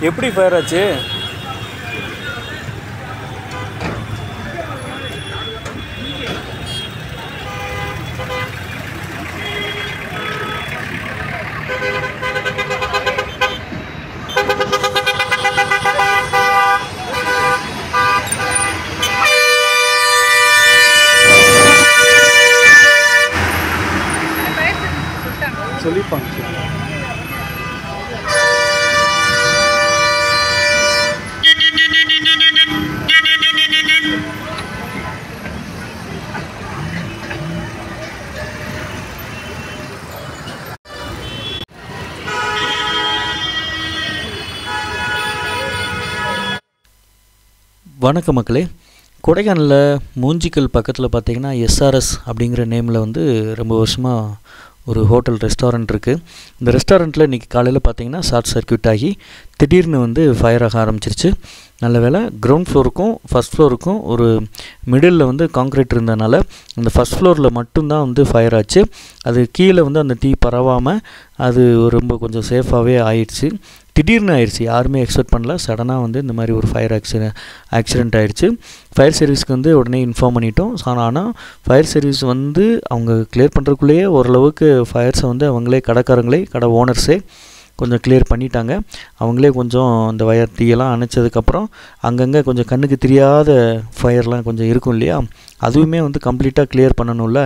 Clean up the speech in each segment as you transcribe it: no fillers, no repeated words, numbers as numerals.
எப்படி ஃபயர் ஆச்சு? சொல்லிப்பாங்க. வணக்கம் மக்களே. கொடைக்கானலில் மூஞ்சிக்கல் பக்கத்தில் பார்த்தீங்கன்னா எஸ்ஆர்எஸ் அப்படிங்கிற நேமில் வந்து ரொம்ப வருஷமாக ஒரு ஹோட்டல் ரெஸ்டாரண்ட் இருக்குது. இந்த ரெஸ்டாரண்ட்டில் இன்றைக்கி காலையில் பார்த்தீங்கன்னா ஷார்ட் சர்க்யூட் ஆகி திடீர்னு வந்து ஃபயர் ஆக ஆரம்பிச்சிருச்சு. நல்ல வேளை கிரவுண்ட் ஃப்ளோருக்கும் ஃபஸ்ட் ஃப்ளோருக்கும் ஒரு மிடில் வந்து காங்க்ரீட் இருந்ததுனால அந்த ஃபஸ்ட் ஃப்ளோரில் மட்டும்தான் வந்து ஃபயர் ஆச்சு. அது கீழே வந்து அந்த தீ பரவாமல் அது ரொம்ப கொஞ்சம் சேஃபாகவே ஆயிடுச்சு. திடீர்னு ஆயிடுச்சு, யாருமே எக்ஸ்பெக்ட் பண்ணல. சடனாக வந்து இந்த மாதிரி ஒரு ஃபயர் ஆக்சிடெண்ட் ஆகிடுச்சு. ஃபயர் சர்வீஸ்க்கு வந்து உடனே இன்ஃபார்ம் பண்ணிட்டோம். ஆனால் ஃபயர் சர்வீஸ் வந்து அவங்க கிளியர் பண்ணுறதுக்குள்ளேயே ஓரளவுக்கு ஃபயர்ஸை வந்து அவங்களே கடை ஓனர்ஸே கொஞ்சம் கிளியர் பண்ணிட்டாங்க. அவங்களே கொஞ்சம் அந்த வயர் தீயெல்லாம் அணைச்சதுக்கப்புறம் அங்கங்கே கொஞ்சம் கண்ணுக்கு தெரியாத ஃபயர்லாம் கொஞ்சம் இருக்கும் இல்லையா, அதுவுமே வந்து கம்ப்ளீட்டாக கிளியர் பண்ணணும்ல.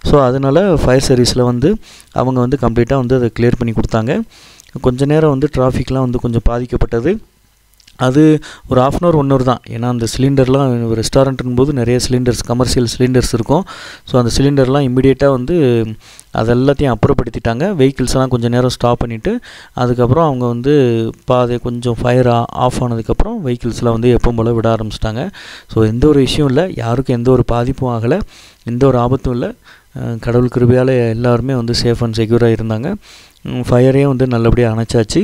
ஸோ அதனால் ஃபயர் சர்வீஸில் வந்து அவங்க வந்து கம்ப்ளீட்டாக வந்து அதை கிளியர் பண்ணி கொடுத்தாங்க. கொஞ்ச நேரம் வந்து டிராஃபிக்லாம் வந்து கொஞ்சம் பாதிக்கப்பட்டது. அது ஒரு 1/2 hour 1 hour தான். ஏன்னா அந்த சிலிண்டர்லாம் ரெஸ்டாரண்ட்டுன்னு போது நிறைய சிலிண்டர்ஸ், கமர்ஷியல் சிலிண்டர்ஸ் இருக்கும். ஸோ அந்த சிலிண்டர்லாம் இம்மிடியேட்டாக வந்து அதெல்லாத்தையும் அப்புறப்படுத்திட்டாங்க. வெஹிக்கிள்ஸ்லாம் கொஞ்சம் நேரம் ஸ்டாப் பண்ணிவிட்டு அதுக்கப்புறம் அவங்க வந்து பாதை கொஞ்சம் ஃபயர் ஆஃப் ஆனதுக்கப்புறம் வெஹிக்கிள்ஸ்லாம் வந்து எப்பவும் போல் விட ஆரம்பிச்சிட்டாங்க. ஸோ எந்த ஒரு இஷ்யூம் இல்லை, யாருக்கும் எந்த ஒரு பாதிப்பும் ஆகலை, எந்த ஒரு ஆபத்தும் இல்லை. கடவுள் கிருபையால் எல்லாருமே வந்து சேஃப் அண்ட் செக்யூராக இருந்தாங்க. ஃபயரையும் வந்து நல்லபடியாக அணைச்சாச்சு.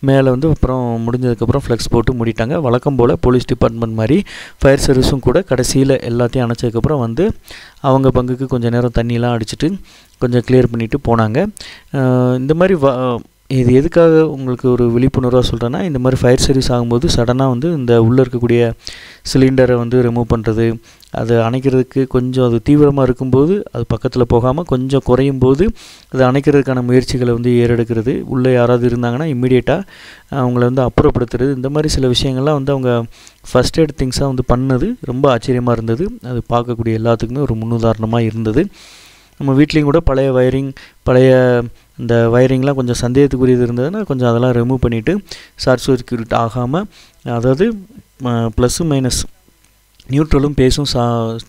மேலே வந்து அப்புறம் முடிஞ்சதுக்கப்புறம் ஃப்ளெக்ஸ் போட்டு மூடிட்டாங்க. வழக்கம் போல் போலீஸ் டிபார்ட்மெண்ட் மாதிரி ஃபயர் சர்வீஸும் கூட கடைசியில் எல்லாத்தையும் அணைச்சதுக்கப்புறம் வந்து அவங்க பங்குக்கு கொஞ்சம் நேரம் தண்ணியெலாம் அடிச்சுட்டு கொஞ்சம் கிளியர் பண்ணிவிட்டு போனாங்க. இந்த மாதிரி இது எதுக்காக உங்களுக்கு ஒரு விழிப்புணர்வாக சொல்கிறேன்னா, இந்த மாதிரி ஃபயர் சர்வீஸ் ஆகும்போது சடனாக வந்து இந்த உள்ளே இருக்கக்கூடிய சிலிண்டரை வந்து ரிமூவ் பண்ணுறது, அது அணைக்கிறதுக்கு கொஞ்சம் அது தீவிரமாக இருக்கும்போது அது பக்கத்தில் போகாமல் கொஞ்சம் குறையும் போது அது அணைக்கிறதுக்கான முயற்சிகளை வந்து ஏறெடுக்கிறது, உள்ளே யாராவது இருந்தாங்கன்னா இம்மிடியேட்டாக அவங்கள வந்து அப்புறப்படுத்துறது, இந்த மாதிரி சில விஷயங்கள்லாம் வந்து அவங்க ஃபஸ்ட் எய்ட் திங்ஸாக வந்து பண்ணது ரொம்ப ஆச்சரியமாக இருந்தது. அது பார்க்கக்கூடிய எல்லாத்துக்குமே ஒரு முன்னுதாரணமாக இருந்தது. நம்ம வீட்லேயும் கூட பழைய இந்த வயரிங்லாம் கொஞ்சம் சந்தேகத்துக்குரியது இருந்ததுன்னா கொஞ்சம் அதெல்லாம் ரிமூவ் பண்ணிவிட்டு ஷார்ட் சர்க்யூட் ஆகாமல், அதாவது ப்ளஸ்ஸு மைனஸ் நியூட்ரலும் பேஸும்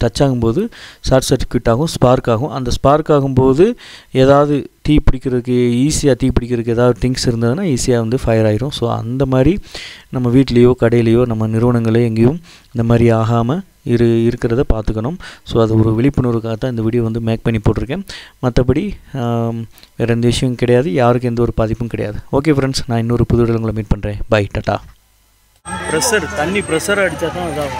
டச் ஆகும்போது ஷார்ட் சர்க்யூட் ஆகும், ஸ்பார்க் ஆகும். அந்த ஸ்பார்க் ஆகும்போது ஏதாவது தீ பிடிக்கிறதுக்கு ஏதாவது திங்ஸ் இருந்ததுன்னா ஈஸியாக வந்து ஃபயர் ஆயிரும். ஸோ அந்த மாதிரி நம்ம வீட்லேயோ கடையிலையோ நம்ம நிறுவனங்களே எங்கேயும் இந்த மாதிரி ஆகாமல் இருக்கிறத பார்த்துக்கணும். ஸோ அது ஒரு விழிப்புணர்வுக்காக தான் இந்த வீடியோ வந்து மேக் பண்ணி போட்டிருக்கேன். மற்றபடி வேறு எந்த விஷயம் கிடையாது, யாருக்கும் எந்த ஒரு பாதிப்பும் கிடையாது. ஓகே ஃப்ரெண்ட்ஸ், நான் இன்னொரு புது வீடியோவில் உங்களை மீட் பண்ணுறேன். By, tata. தண்ணி ப்ரெஷர் அடித்தா தான் அதான்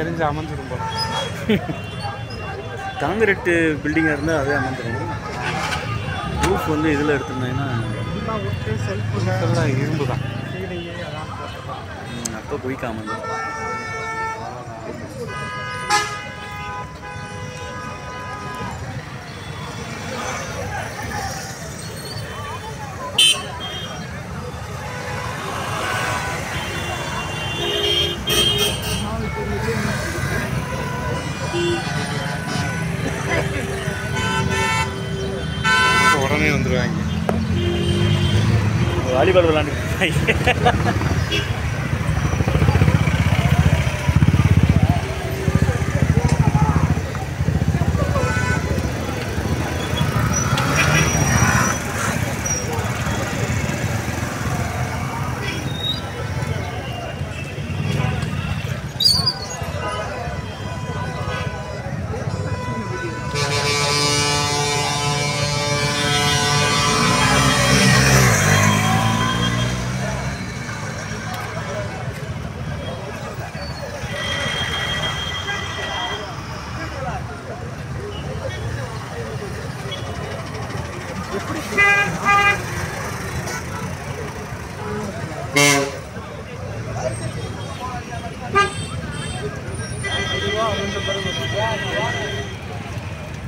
எரிஞ்சு அமர்ந்துடும் போல. காங்கிரீட்டு பில்டிங்காக இருந்தால் அதே அமர்ந்துடும். ரூஃப் வந்து இதில் எடுத்துருந்தாங்கன்னா இரும்பு தான், அப்போ போய் அமர்ந்துடும். உடனே வந்துடுவாங்க, வாலிபால் விளாண்டு.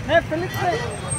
नहीं फिलिप्स